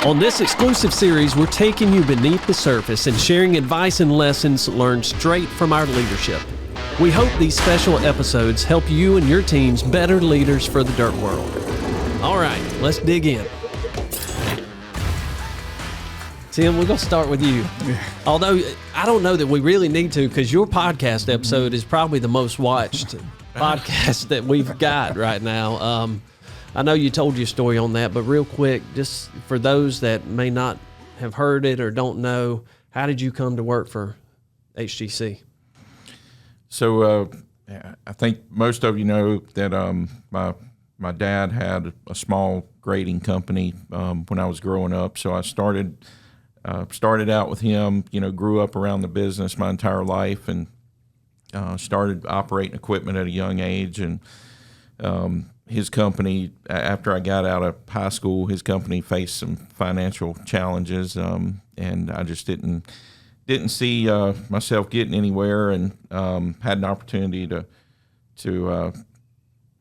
On this exclusive series, we're taking you beneath the surface and sharing advice and lessons learned straight from our leadership. We hope these special episodes help you and your teams better leaders for the dirt world. All right, let's dig in. Tim, we're going to start with you. Although I don't know that we really need to, because your podcast episode is probably the most watched podcast that we've got right now. I know you told your story on that, but real quick, just for those that may not have heard it or don't know, how did you come to work for HGC? So I think most of you know that my dad had a small grading company when I was growing up. So I started out with him, grew up around the business my entire life, and started operating equipment at a young age. And his company, after I got out of high school, his company faced some financial challenges, and I just didn't see myself getting anywhere, and had an opportunity to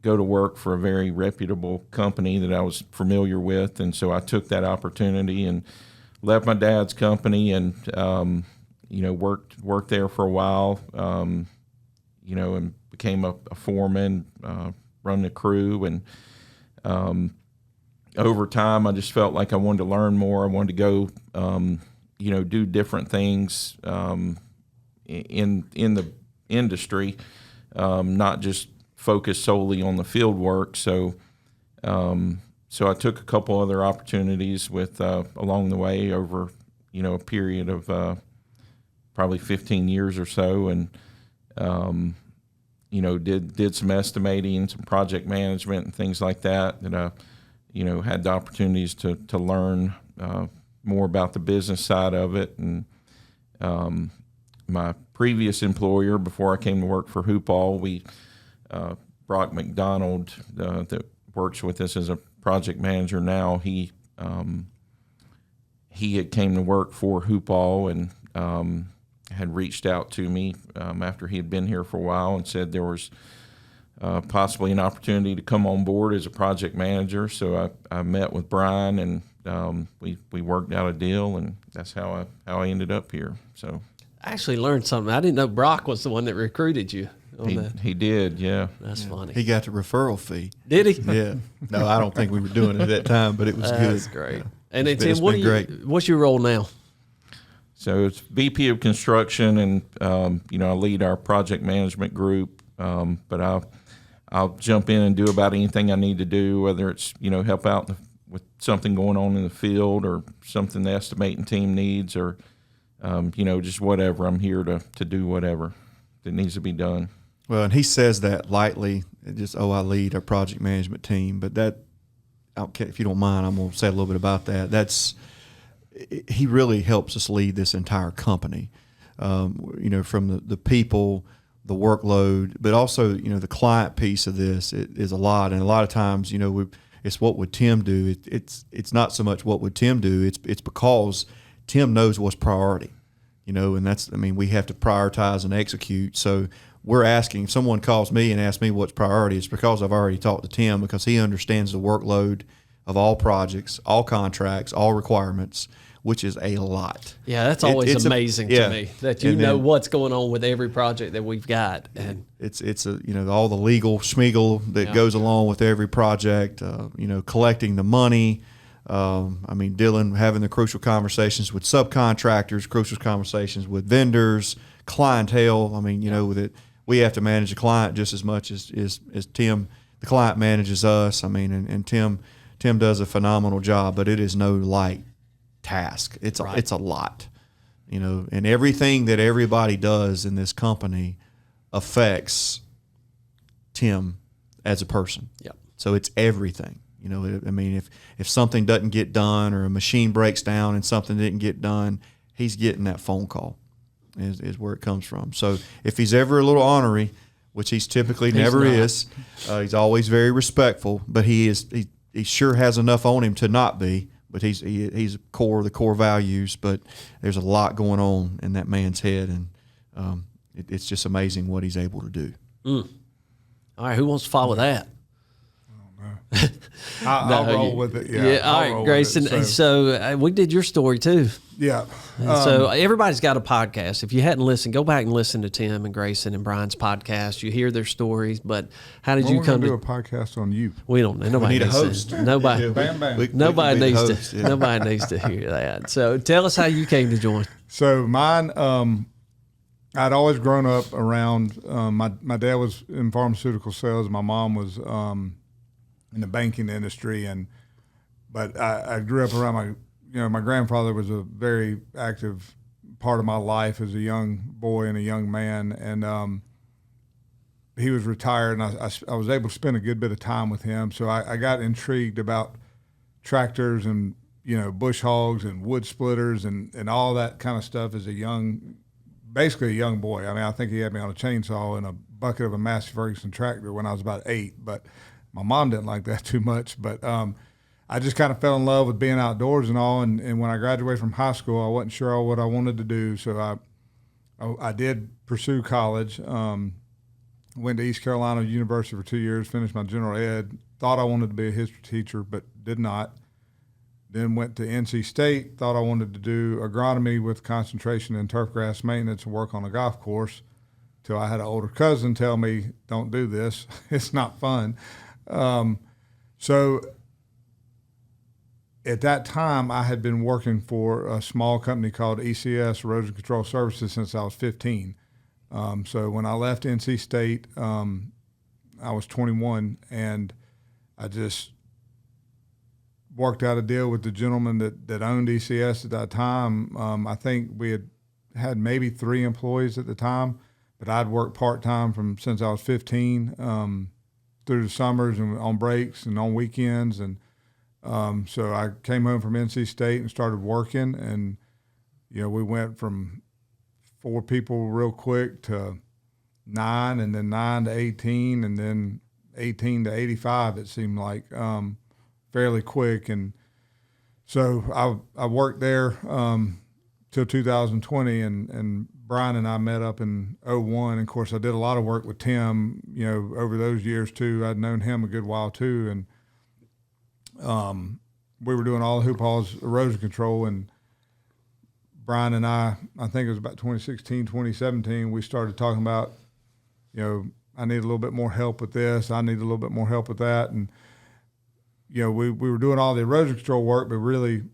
go to work for a very reputable company that I was familiar with, and so I took that opportunity and left my dad's company and worked there for a while, and became a foreman. Run the crew, and over time I just felt like I wanted to learn more. I wanted to go do different things in the industry, not just focus solely on the field work. So I took a couple other opportunities with along the way over a period of probably 15 years or so, and did some estimating, some project management and things like that I, had the opportunities to learn more about the business side of it. And my previous employer, before I came to work for Hoopaugh, Brock McDonald, that works with us as a project manager now, he had came to work for Hoopaugh and had reached out to me after he had been here for a while and said there was possibly an opportunity to come on board as a project manager. So I met with Brian, and we worked out a deal, and that's how I ended up here. So I actually learned something. I didn't know Brock was the one that recruited you. He did, yeah. That's funny. He got the referral fee. Did he? Yeah. No, I don't think we were doing it at that time, but it was good. That's great. Yeah. And then Tim, what's your role now? So it's VP of Construction, and I lead our project management group. But I'll jump in and do about anything I need to do, whether it's help out with something going on in the field or something the estimating team needs, or just whatever. I'm here to do whatever that needs to be done. Well, and he says that lightly, just I lead our project management team. But that, if you don't mind, I'm going to say a little bit about that. He really helps us lead this entire company, from the people, the workload, but also, the client piece of this is a lot. And a lot of times, it's what would Tim do? It's not so much what would Tim do. It's because Tim knows what's priority, and we have to prioritize and execute. So we're asking, if someone calls me and asks me what's priority, it's because I've already talked to Tim, because he understands the workload of all projects, all contracts, all requirements, which is a lot. Yeah, that's always amazing to me, that you know what's going on with every project that we've got. And it's all the legal schmeagle that goes along with every project, collecting the money, having the crucial conversations with subcontractors, crucial conversations with vendors, clientele. With it, we have to manage the client just as much as Tim, the client, manages us. And Tim does a phenomenal job, but it is no light task. It's a lot, and everything that everybody does in this company affects Tim as a person. Yep. So it's everything. If something doesn't get done, or a machine breaks down and something didn't get done, he's getting that phone call. Is where it comes from. So if he's ever a little ornery, which he's typically never is, he's always very respectful. But he sure has enough on him to not be. But he's the core values. But there's a lot going on in that man's head, and it's just amazing what he's able to do. All right, who wants to follow that? I'll roll with it. Yeah. All right, Grayson. So we did your story too. Yeah. So everybody's got a podcast. If you hadn't listened, go back and listen to Tim and Grayson and Brian's podcast. You hear their stories. But how did you come to do a podcast on you? We don't. Nobody need a needs host. To, nobody. Bam, bam. Nobody we needs host, to. yeah. Nobody needs to hear that. So tell us how you came to join. So mine, I'd always grown up around. My dad was in pharmaceutical sales. My mom was in the banking industry, but I grew up around my grandfather was a very active part of my life as a young boy and a young man, and he was retired, and I was able to spend a good bit of time with him. So I got intrigued about tractors and bush hogs and wood splitters and all that kind of stuff as basically a young boy. I mean, I think he had me on a chainsaw and a bucket of a Massey Ferguson tractor when I was about 8, but my mom didn't like that too much. But I just kind of fell in love with being outdoors and all. And when I graduated from high school, I wasn't sure what I wanted to do. So I did pursue college. Went to East Carolina University for 2 years, finished my general ed. Thought I wanted to be a history teacher, but did not. Then went to NC State, thought I wanted to do agronomy with concentration in turf grass maintenance and work on a golf course, till I had an older cousin tell me, don't do this. It's not fun. So at that time, I had been working for a small company called ECS, Erosion Control Services, since I was 15. So when I left NC State, I was 21, and I just worked out a deal with the gentleman that owned ECS at that time. I think we had maybe 3 employees at the time, but I'd worked part-time since I was 15 through the summers and on breaks and on weekends. And so I came home from NC State and started working, and we went from 4 people real quick to 9, and then 9 to 18, and then 18 to 85, it seemed like. Fairly quick, and so I worked there till 2020, and Brian and I met up in 01. And of course, I did a lot of work with Tim, over those years too. I'd known him a good while too, and we were doing all of Hoopaugh's erosion control. And Brian and I think it was about 2016, 2017, we started talking about, I need a little bit more help with this. I need a little bit more help with that, and we were doing all the erosion control work, but really,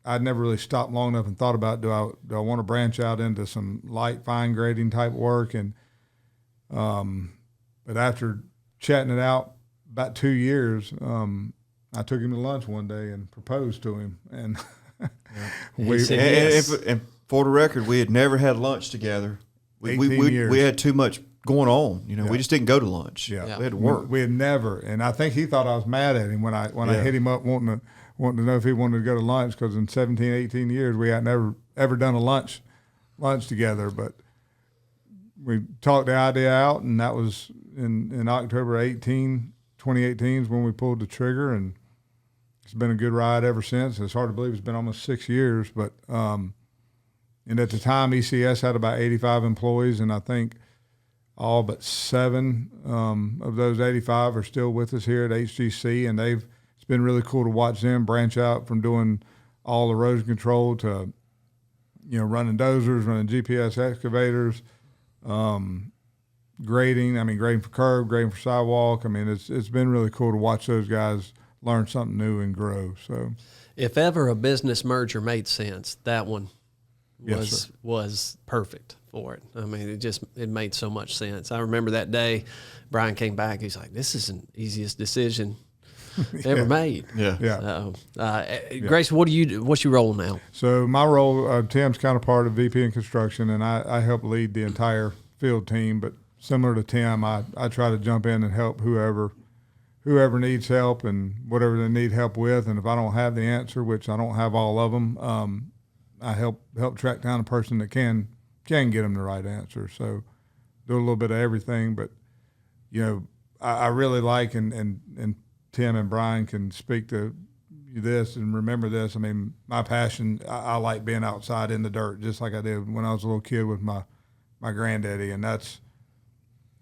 I'd never really stopped long enough and thought about, do I want to branch out into some light fine grading type work? And but after chatting it out about 2 years, I took him to lunch one day and proposed to him, and and for the record, we had never had lunch together. We had too much going on. We just didn't go to lunch. Yeah. We had to work. We had never, and I think he thought I was mad at him when I hit him up wanting to know if he wanted to go to lunch, because in 17, 18 years we had never ever done a lunch together. But we talked the idea out, and that was in October 2018 is when we pulled the trigger, and it's been a good ride ever since. It's hard to believe it's been almost 6 years, but and at the time ECS had about 85 employees, and I think all but 7 of those 85 are still with us here at HGC, and it's been really cool to watch them branch out from doing all erosion control to, running dozers, running GPS excavators, grading for curb, grading for sidewalk. I mean, it's been really cool to watch those guys learn something new and grow. So, if ever a business merger made sense, that one was perfect for it. I mean, it made so much sense. I remember that day, Brian came back. He's like, "This is the easiest decision ever made." Yeah. Grayson, what's your role now? So my role, Tim's counterpart of VP in construction, and I help lead the entire field team. But similar to Tim, I try to jump in and help whoever needs help and whatever they need help with. And if I don't have the answer, which I don't have all of them, I help track down a person that can get them the right answer. So do a little bit of everything. But I really like, and Tim and Brian can speak to this and remember this. I mean, my passion, I like being outside in the dirt, just like I did when I was a little kid with my granddaddy. And that's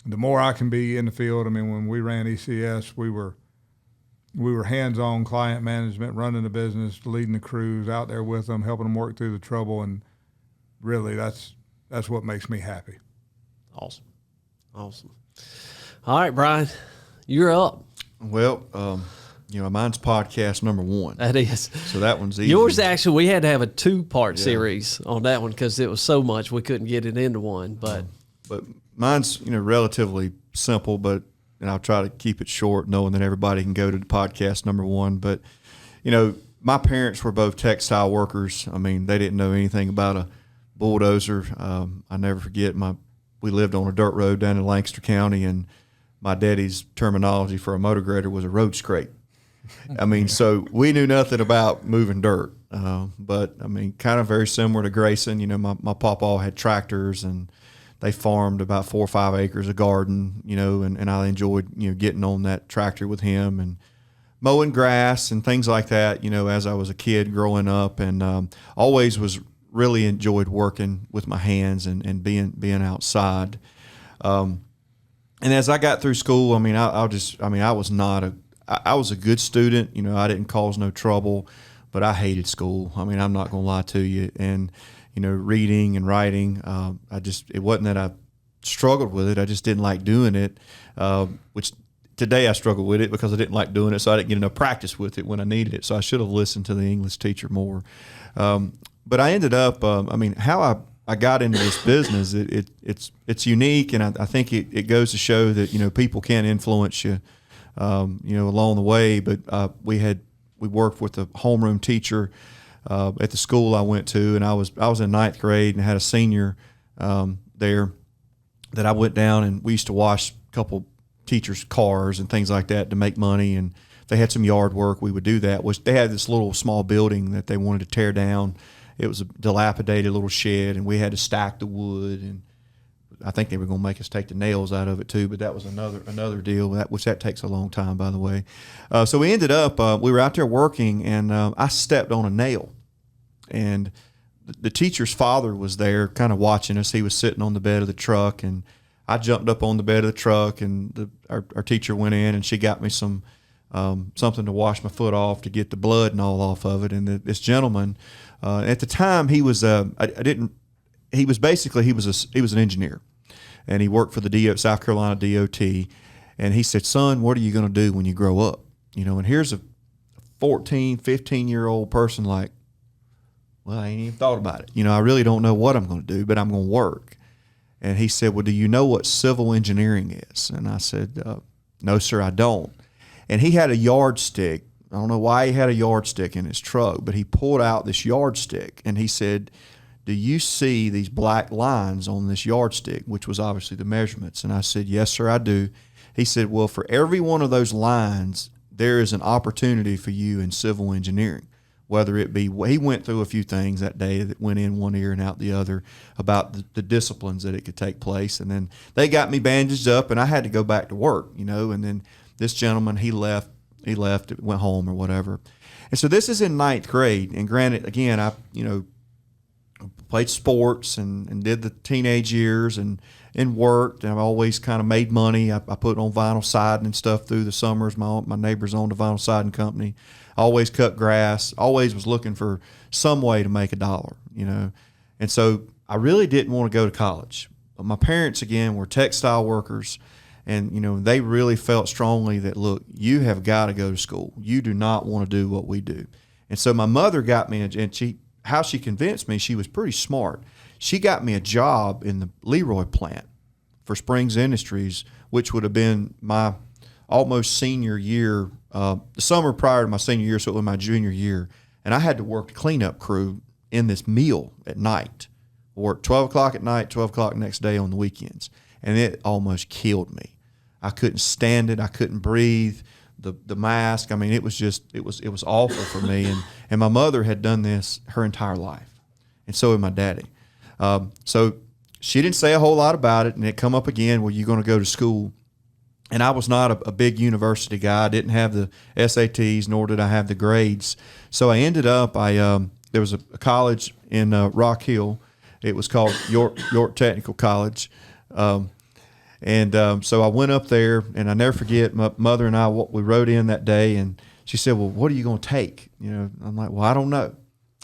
the more I can be in the field. I mean, when we ran ECS, we were we were hands-on client management, running the business, leading the crews, out there with them, helping them work through the trouble, and really that's what makes me happy. Awesome. All right, Brian, you're up. Well, mine's podcast number 1. That is. So that one's easy. Yours, actually, we had to have a 2-part series on that one because it was so much we couldn't get it into one. But mine's, relatively simple, and I'll try to keep it short, knowing that everybody can go to the podcast number 1. But, my parents were both textile workers. I mean, they didn't know anything about a bulldozer. I never forget, we lived on a dirt road down in Lancaster County, and my daddy's terminology for a motor grader was a road scrape. I mean, so we knew nothing about moving dirt. But, I mean, kind of very similar to Grayson. My papa had tractors, and they farmed about 4 or 5 acres of garden, and I enjoyed, getting on that tractor with him and mowing grass and things like that, as I was a kid growing up, and always was really enjoyed working with my hands and being outside. And as I got through school, I mean, I was a good student. I didn't cause no trouble, but I hated school. I mean, I'm not going to lie to you. And, reading and writing, it wasn't that I struggled with it. I just didn't like doing it, which today I struggle with it because I didn't like doing it. So I didn't get enough practice with it when I needed it. So I should have listened to the English teacher more. But I ended up, how I got into this business, it's unique, and I think it goes to show that people can influence you, along the way. But we worked with a homeroom teacher at the school I went to, and I was in 9th grade and had a senior there that I went down, and we used to wash a couple teachers' cars and things like that to make money, and they had some yard work. We would do that. They had this little small building that they wanted to tear down. It was a dilapidated little shed, and we had to stack the wood, and I think they were going to make us take the nails out of it too, but that was another deal, which takes a long time, by the way. So we ended up, we were out there working, and I stepped on a nail, and the teacher's father was there kind of watching us. He was sitting on the bed of the truck, and I jumped up on the bed of the truck, and our teacher went in, and she got me some something to wash my foot off to get the blood and all off of it. And this gentleman, at the time, he was an engineer, and he worked for the South Carolina DOT. And he said, "Son, what are you going to do when you grow up?" And here's a 14, 15-year-old person like, well, I ain't even thought about it. I really don't know what I'm going to do, but I'm going to work. And he said, "Well, do you know what civil engineering is?" And I said, "No, sir, I don't." And he had a yardstick. I don't know why he had a yardstick in his truck, but he pulled out this yardstick, and he said, "Do you see these black lines on this yardstick?" Which was obviously the measurements. And I said, "Yes, sir, I do." He said, "Well, for every one of those lines, there is an opportunity for you in civil engineering." Whether it be, he went through a few things that day that went in one ear and out the other about the disciplines that it could take place. And then they got me bandaged up, and I had to go back to work, and then this gentleman, he left, went home or whatever. And so this is in 9th grade. And granted, again, I, played sports and did the teenage years and worked, and I've always kind of made money. I put on vinyl siding and stuff through the summers. My neighbors owned a vinyl siding company. Always cut grass, always was looking for some way to make $1, And so I really didn't want to go to college. But my parents, again, were textile workers, and, they really felt strongly that, look, you have got to go to school. You do not want to do what we do. And so my mother got me, and how she convinced me, she was pretty smart. She got me a job in the Leroy plant for Springs Industries, which would have been my almost senior year, the summer prior to my senior year, so it was my junior year. And I had to work the cleanup crew in this mill at night. Work 12 o'clock at night, 12 o'clock next day on the weekends. And it almost killed me. I couldn't stand it. I couldn't breathe. The mask, I mean, it was awful for me. And my mother had done this her entire life. And so had my daddy. So she didn't say a whole lot about it, and it come up again, well, you're going to go to school. And I was not a big university guy. I didn't have the SATs, nor did I have the grades. So I ended up, there was a college in Rock Hill. It was called York Technical College. And so I went up there, and I never forget, my mother and I, we rode in that day, and she said, well, what are you going to take? I'm like, well, I don't know.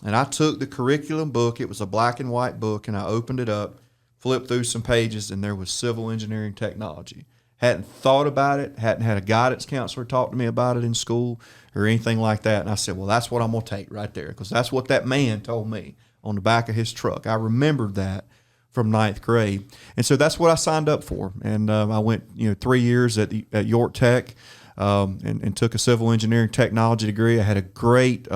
And I took the curriculum book. It was a black and white book, and I opened it up, flipped through some pages, and there was civil engineering technology. Hadn't thought about it, hadn't had a guidance counselor talk to me about it in school or anything like that. And I said, well, that's what I'm going to take right there, because that's what that man told me on the back of his truck. I remembered that from ninth grade. And so that's what I signed up for. And I went 3 years at York Tech and took a civil engineering technology degree. I had a great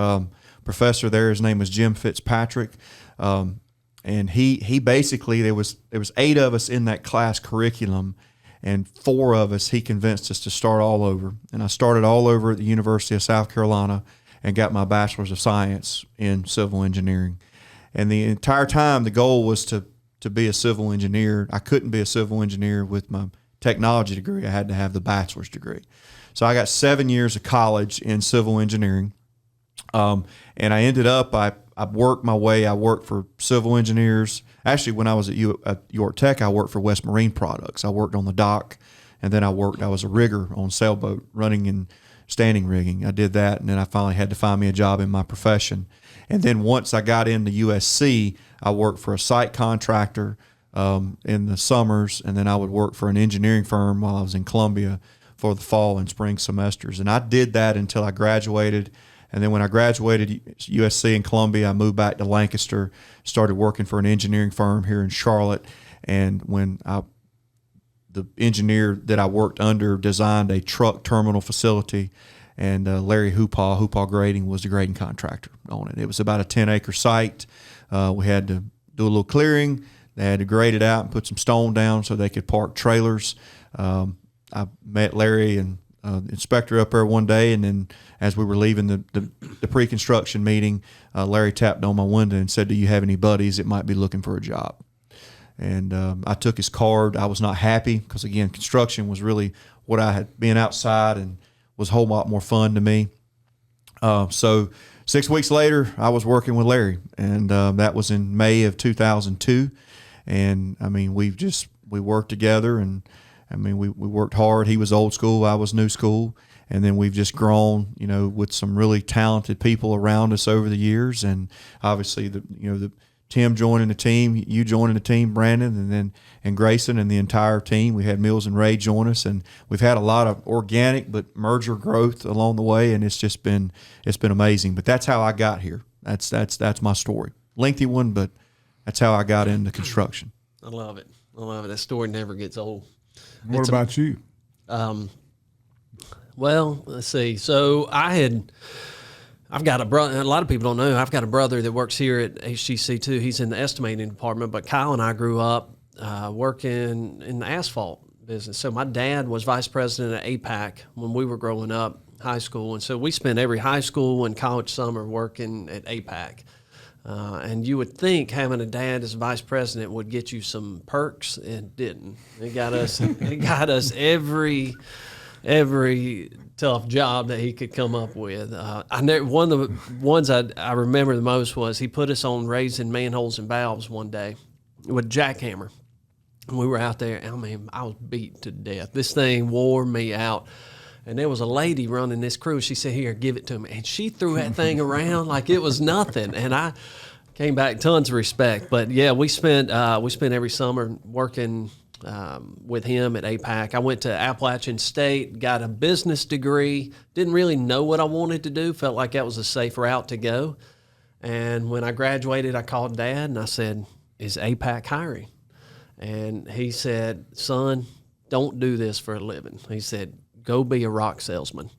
professor there. His name was Jim Fitzpatrick. And he basically, there was 8 of us in that class curriculum, and 4 of us, he convinced us to start all over. And I started all over at the University of South Carolina and got my Bachelor's of Science in civil engineering. And the entire time, the goal was to be a civil engineer. I couldn't be a civil engineer with my technology degree. I had to have the bachelor's degree. So I got 7 years of college in civil engineering. And I ended up, I worked my way. I worked for civil engineers. Actually, when I was at York Tech, I worked for West Marine Products. I worked on the dock, and then I was a rigger on sailboat, running and standing rigging. I did that, and then I finally had to find me a job in my profession. And then once I got into USC, I worked for a site contractor in the summers, and then I would work for an engineering firm while I was in Columbia for the fall and spring semesters. And I did that until I graduated. And then when I graduated USC in Columbia, I moved back to Lancaster, started working for an engineering firm here in Charlotte. And when the engineer that I worked under designed a truck terminal facility, and Larry Hoopaugh Grading was the grading contractor on it. It was about a 10-acre site. We had to do a little clearing. They had to grade it out and put some stone down so they could park trailers. I met Larry and the inspector up there one day, and then as we were leaving the pre-construction meeting, Larry tapped on my window and said, do you have any buddies that might be looking for a job? And I took his card. I was not happy because, again, construction was really what I had been outside and was a whole lot more fun to me. So 6 weeks later, I was working with Larry, and that was in May of 2002. And, I mean, we worked together, and, I mean, we worked hard. He was old school. I was new school. And then we've just grown, with some really talented people around us over the years. And obviously, Tim joining the team, you joining the team, Brandon, and Grayson and the entire team. We had Mills and Ray join us, and we've had a lot of organic but merger growth along the way, and it's been amazing. But that's how I got here. That's my story. Lengthy one, but that's how I got into construction. I love it. That story never gets old. What about you? Well, let's see. So I've got a brother. A lot of people don't know. I've got a brother that works here at HGC too. He's in the estimating department. But Kyle and I grew up working in the asphalt business. So my dad was vice president at APAC when we were growing up, high school, and so we spent every high school and college summer working at APAC. And you would think having a dad as vice president would get you some perks. It didn't. It got us. It got us every tough job that he could come up with. One of the ones I remember the most was he put us on raising manholes and valves one day with a jackhammer. And we were out there, I mean, I was beat to death. This thing wore me out. And there was a lady running this crew. She said, here, give it to me. And she threw that thing around like it was nothing. And I came back tons of respect. But, yeah, we spent every summer working with him at APAC. I went to Appalachian State, got a business degree, didn't really know what I wanted to do, felt like that was a safe route to go. And when I graduated, I called Dad and I said, is APAC hiring? And he said, son, don't do this for a living. He said, go be a rock salesman.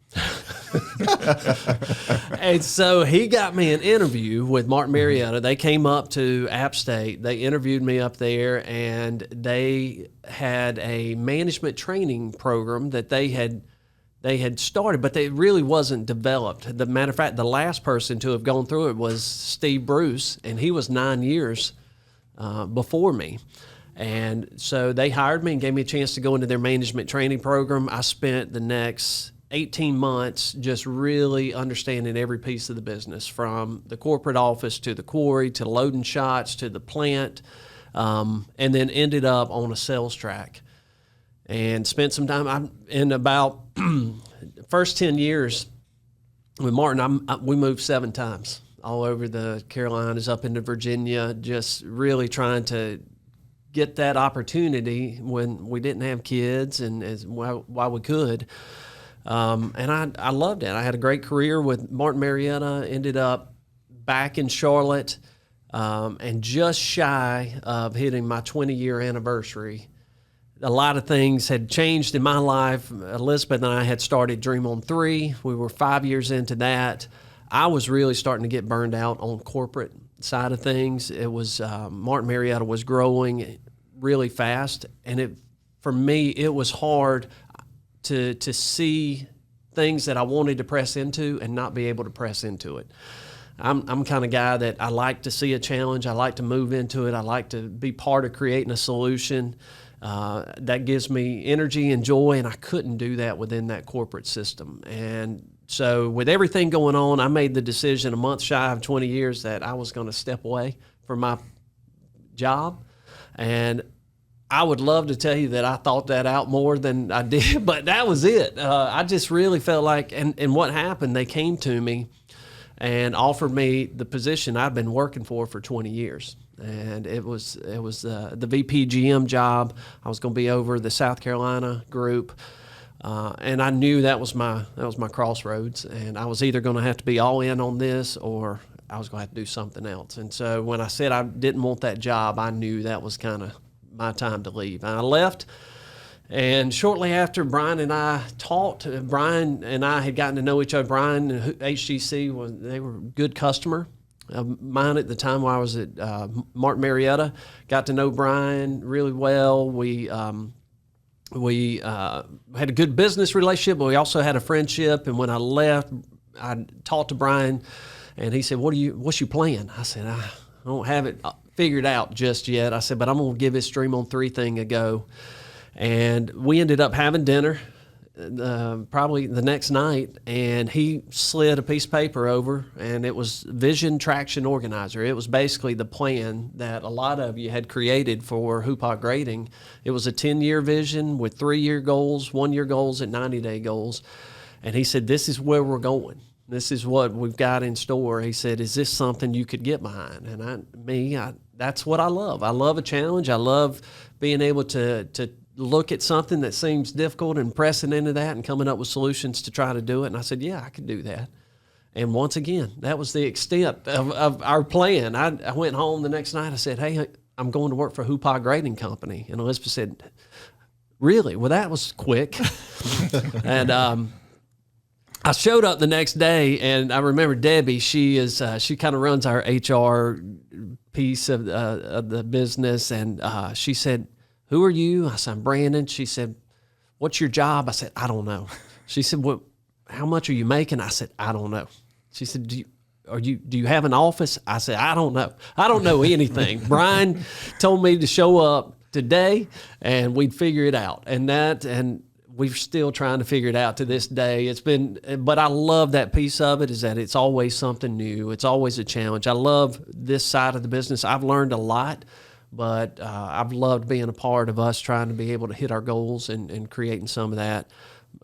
And so he got me an interview with Martin Marietta. They came up to App State. They interviewed me up there, and they had a management training program that they had started, but it really wasn't developed. The matter of fact, the last person to have gone through it was Steve Bruce, and he was 9 years before me. And so they hired me and gave me a chance to go into their management training program. I spent the next 18 months just really understanding every piece of the business, from the corporate office to the quarry to loading shots to the plant, and then ended up on a sales track. and spent some time. In about first 10 years with Martin, we moved 7 times all over the Carolinas, up into Virginia, just really trying to get that opportunity when we didn't have kids and while we could. And I loved it. I had a great career with Martin Marietta, ended up back in Charlotte, and just shy of hitting my 20-year anniversary. A lot of things had changed in my life. Elizabeth and I had started Dream on 3. We were 5 years into that. I was really starting to get burned out on corporate side of things. It was Martin Marietta was growing really fast, and for me it was hard to see things that I wanted to press into and not be able to press into it. I'm kind of guy that I like to see a challenge. I like to move into it. I like to be part of creating a solution. That gives me energy and joy, and I couldn't do that within that corporate system. And so with everything going on, I made the decision a month shy of 20 years that I was going to step away from my job. And I would love to tell you that I thought that out more than I did, but that was it. I just really felt like, and what happened, they came to me and offered me the position I've been working for 20 years. And it was the VP GM job. I was going to be over the South Carolina group, and I knew that was my crossroads. And I was either going to have to be all in on this, or I was going to have to do something else. And so when I said I didn't want that job, I knew that was kind of my time to leave. And I left. And shortly after Brian and I talked, Brian and I had gotten to know each other. Brian and HGC they were a good customer of mine at the time while I was at Martin Marietta. Got to know Brian really well. We had a good business relationship, but we also had a friendship. And when I left, I talked to Brian, and he said, "What's your plan?" I said, "I don't have it figured out just yet." I said, "But I'm going to give this Dream on 3 thing a go." And we ended up having dinner probably the next night, and he slid a piece of paper over, and it was Vision Traction Organizer. It was basically the plan that a lot of you had created for Hoopaugh Grading. It was a 10-year vision with 3-year goals, 1-year goals, and 90-day goals. And he said, "This is where we're going. This is what we've got in store." He said, "Is this something you could get behind?" And that's what I love. I love a challenge. I love being able to look at something that seems difficult and pressing into that and coming up with solutions to try to do it. And I said, "Yeah, I could do that." And once again, that was the extent of our plan. I went home the next night. I said, "Hey, I'm going to work for Hoopaugh Grading Company." And Elizabeth said, "Really? Well, that was quick." And I showed up the next day, and I remember Debbie. She kind of runs our HR piece of the business, and she said, "Who are you?" I said, "I'm Brandon." She said, "What's your job?" I said, "I don't know." She said, "Well, how much are you making?" I said, "I don't know." She said, "Do you have an office?" I said, "I don't know. I don't know anything." Brian told me to show up today, and we'd figure it out. And we're still trying to figure it out to this day. But I love that piece of it, is that it's always something new. It's always a challenge. I love this side of the business. I've learned a lot, but I've loved being a part of us trying to be able to hit our goals and creating some of that.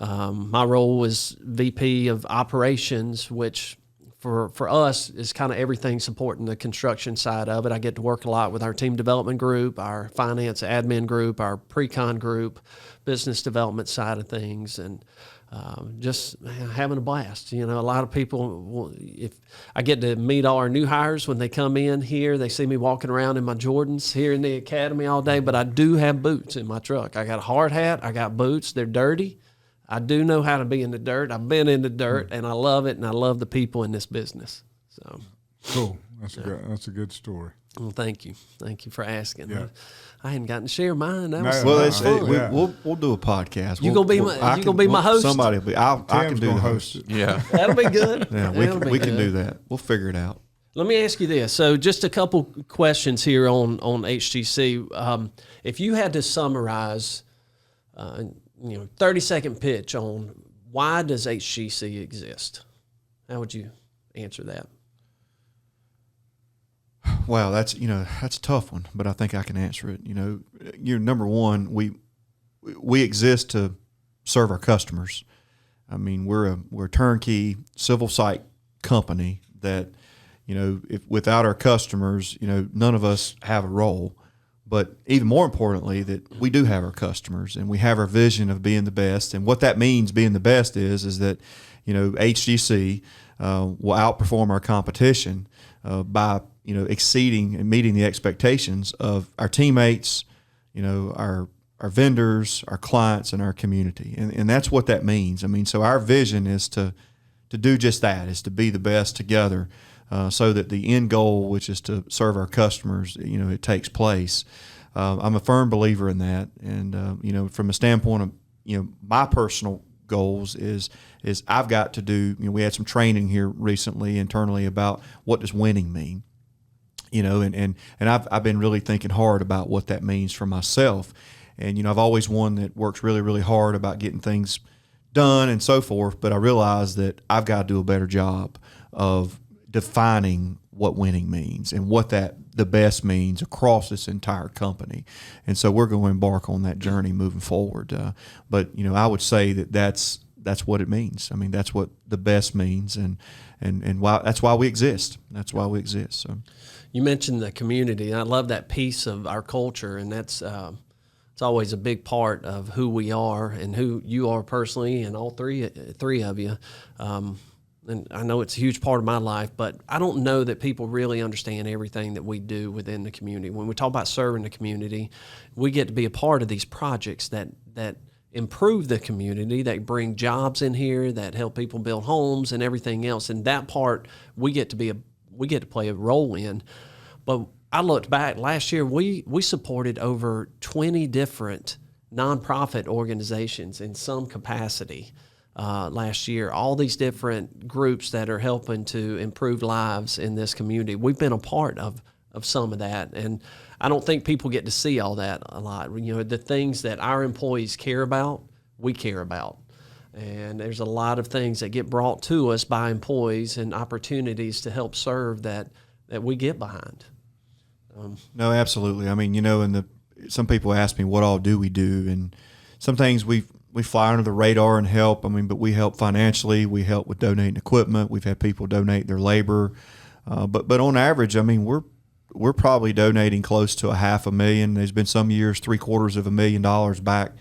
My role was VP of Operations, which for us is kind of everything supporting the construction side of it. I get to work a lot with our team development group, our finance admin group, our pre-con group, business development side of things, and just having a blast. A lot of people, if I get to meet all our new hires when they come in here, they see me walking around in my Jordans here in the academy all day, but I do have boots in my truck. I got a hard hat. I got boots. They're dirty. I do know how to be in the dirt. I've been in the dirt, and I love it, and I love the people in this business. So cool. That's a good story. Well, thank you. Thank you for asking. Yeah. I hadn't gotten to share mine. That was Well, fun. we'll do a podcast. You gonna be my host? Somebody will be. I can do the host. Yeah. That'll be good. Yeah, we can do that. We'll figure it out. Let me ask you this. So just a couple questions here on HGC. If you had to summarize, 30-second pitch on why does HGC exist, how would you answer that? Wow, that's a tough one, but I think I can answer it. You're number one. we exist to serve our customers. I mean, we're a turnkey civil site company that, if without our customers, none of us have a role. But even more importantly, that we do have our customers and we have our vision of being the best. And what that means, being the best, is that, HGC will outperform our competition by, exceeding and meeting the expectations of our teammates, our vendors, our clients, and our community. And that's what that means. I mean, so our vision is to do just that, is to be the best together, so that the end goal, which is to serve our customers, it takes place. I'm a firm believer in that. And, from a standpoint of, my personal goals is I've got to do, we had some training here recently internally about what does winning mean, and I've been really thinking hard about what that means for myself. And, I've always one that works really, really hard about getting things done and so forth, but I realize that I've got to do a better job of defining what winning means and what the best means across this entire company. And so we're going to embark on that journey moving forward. But I would say that's what it means. I mean, that's what the best means, and why, that's why we exist. That's why we exist. So you mentioned the community. I love that piece of our culture, and that's it's always a big part of who we are and who you are personally, and all three of you. And I know it's a huge part of my life, but I don't know that people really understand everything that we do within the community. When we talk about serving the community, we get to be a part of these projects that improve the community, that bring jobs in here, that help people build homes and everything else. And that part we get to play a role in. But I looked back last year, we supported over 20 different nonprofit organizations in some capacity. Last year, all these different groups that are helping to improve lives in this community. We've been a part of some of that, and I don't think people get to see all that a lot. The things that our employees care about, we care about. And there's a lot of things that get brought to us by employees and opportunities to help serve that we get behind. No, absolutely. I mean, some people ask me, what all do we do? And some things we fly under the radar and help. I mean, but we help financially. We help with donating equipment. We've had people donate their labor. But on average, I mean, we're probably donating close to $500,000. There's been some years $750,000 back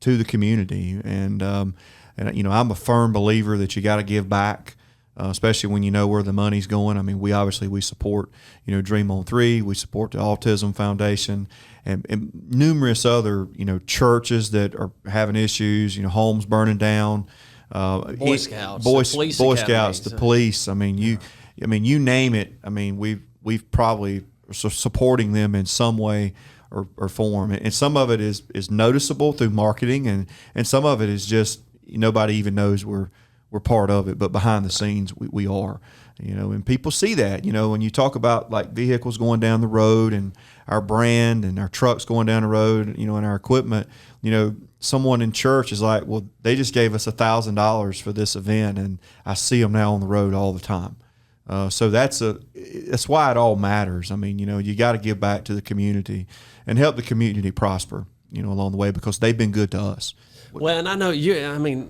to the community. And I'm a firm believer that you got to give back, especially when you know where the money's going. I mean, we support, Dream on 3. We support the Autism Foundation and numerous other, churches that are having issues, homes burning down, Boy Scouts, Boy Scouts, the police. I mean, you name it. I mean, we've probably supporting them in some way or form. And some of it is noticeable through marketing, and some of it is just nobody even knows we're part of it, but behind the scenes we are, and people see that, when you talk about like vehicles going down the road and our brand and our trucks going down the road, and our equipment, someone in church is like, well, they just gave us $1,000 for this event, and I see them now on the road all the time. So that's why it all matters. I mean, you got to give back to the community and help the community prosper, along the way, because they've been good to us. Well, and I know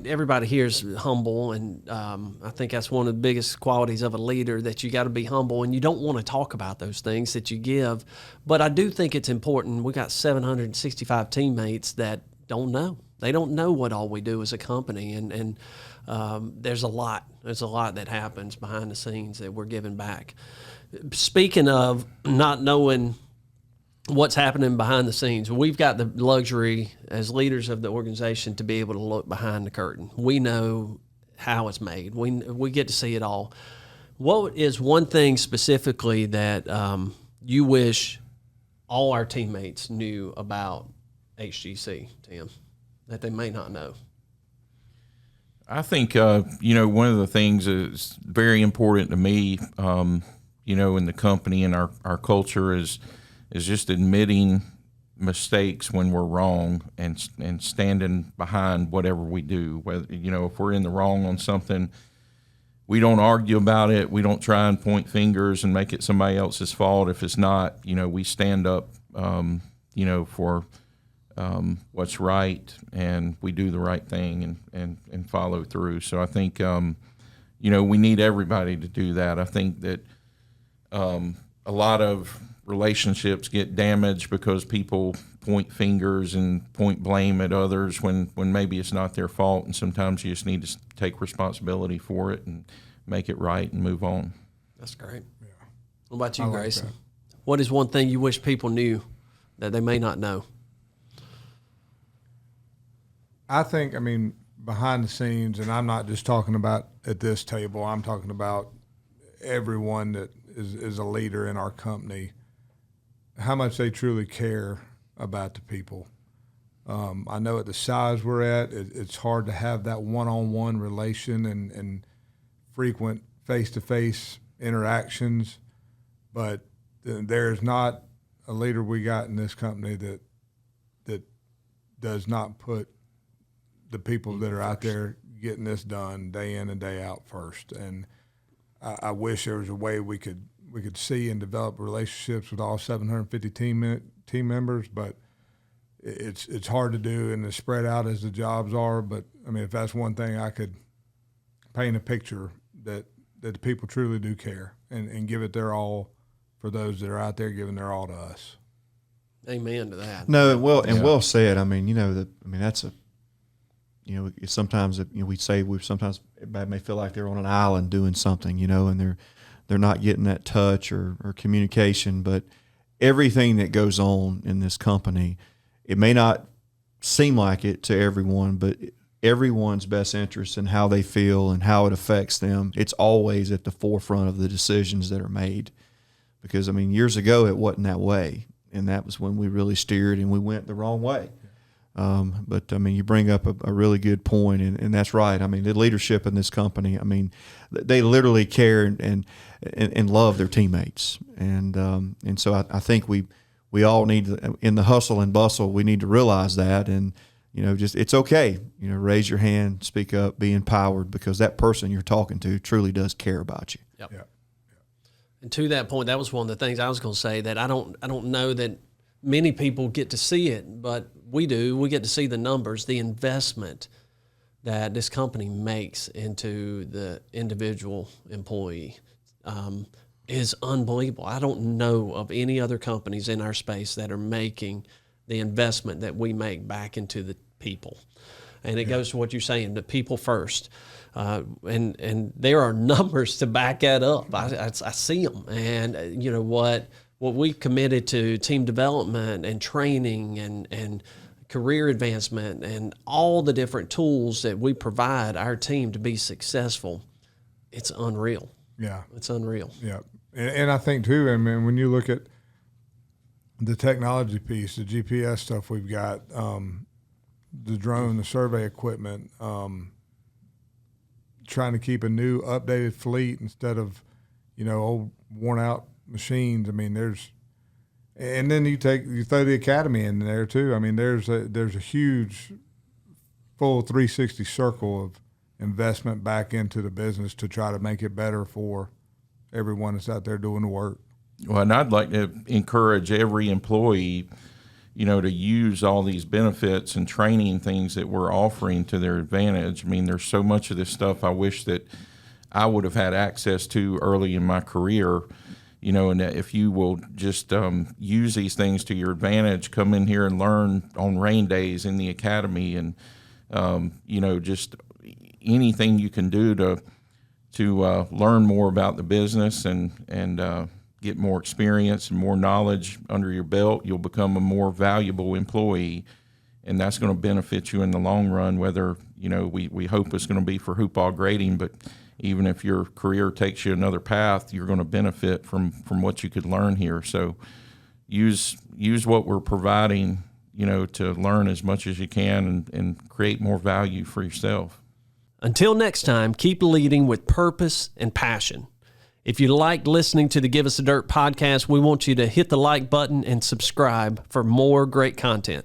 everybody here is humble, and I think that's one of the biggest qualities of a leader, that you got to be humble, and you don't want to talk about those things that you give. But I do think it's important. We got 765 teammates that don't know. They don't know what all we do as a company, and there's a lot. There's a lot that happens behind the scenes that we're giving back. Speaking of not knowing what's happening behind the scenes, we've got the luxury as leaders of the organization to be able to look behind the curtain. We know how it's made. We get to see it all. What is one thing specifically that you wish all our teammates knew about HGC, Tim, that they may not know? I think, one of the things that's very important to me, in the company and our culture is just admitting mistakes when we're wrong and standing behind whatever we do. Whether, if we're in the wrong on something, we don't argue about it. We don't try and point fingers and make it somebody else's fault. If it's not, we stand up, for what's right, and we do the right thing and follow through. So I think, we need everybody to do that. I think that a lot of relationships get damaged because people point fingers and point blame at others when maybe it's not their fault, and sometimes you just need to take responsibility for it and make it right and move on. That's great. Yeah. What about you, like Grayson? that. What is one thing you wish people knew that they may not know? I think, behind the scenes, and I'm not just talking about at this table, I'm talking about everyone that is a leader in our company, how much they truly care about the people. I know at the size we're at, it's hard to have that one-on-one relation and frequent face-to-face interactions, but there is not a leader we got in this company that does not put the people that are out there getting this done day in and day out first. And I wish there was a way we could see and develop relationships with all 750 team members, but it's hard to do and it's spread out as the jobs are. But if that's one thing I could paint a picture that the people truly do care and give it their all for those that are out there giving their all to us. Amen to that. No, well said. That's a, sometimes we say sometimes everybody may feel like they're on an island doing something, and they're not getting that touch or communication. But everything that goes on in this company, it may not seem like it to everyone, but everyone's best interest and how they feel and how it affects them, it's always at the forefront of the decisions that are made. Because, years ago it wasn't that way, and that was when we really steered and we went the wrong way. But you bring up a really good point, and that's right. The leadership in this company, they literally care and love their teammates, and so I think we all need to, in the hustle and bustle, we need to realize that, and just it's okay. Raise your hand, speak up, be empowered, because that person you're talking to truly does care about you. Yep. Yeah. And to that point, that was one of the things I was going to say, that I don't know that many people get to see it, but we do. We get to see the numbers, the investment that this company makes into the individual employee is unbelievable. I don't know of any other companies in our space that are making the investment that we make back into the people. And it goes to what you're saying, the people first. And there are numbers to back that up. I see them. And what we committed to team development and training and career advancement and all the different tools that we provide our team to be successful, it's unreal. Yeah. It's unreal. Yeah. And I think too, when you look at the technology piece, the GPS stuff we've got, the drone, the survey equipment, trying to keep a new updated fleet instead of, old worn out machines. And then you throw the academy in there too. There's a huge full 360 circle of investment back into the business to try to make it better for everyone that's out there doing the work. Well, and I'd like to encourage every employee, to use all these benefits and training things that we're offering to their advantage. There's so much of this stuff I wish that I would have had access to early in my career, and that if you will just use these things to your advantage, come in here and learn on rain days in the academy, and, just anything you can do to learn more about the business and get more experience and more knowledge under your belt, you'll become a more valuable employee, and that's going to benefit you in the long run, whether, we hope it's going to be for Hoopaugh Grading, but even if your career takes you another path, you're going to benefit from what you could learn here. So use what we're providing, to learn as much as you can and create more value for yourself. Until next time, keep leading with purpose and passion. If you liked listening to the Give Us the Dirt podcast, we want you to hit the like button and subscribe for more great content.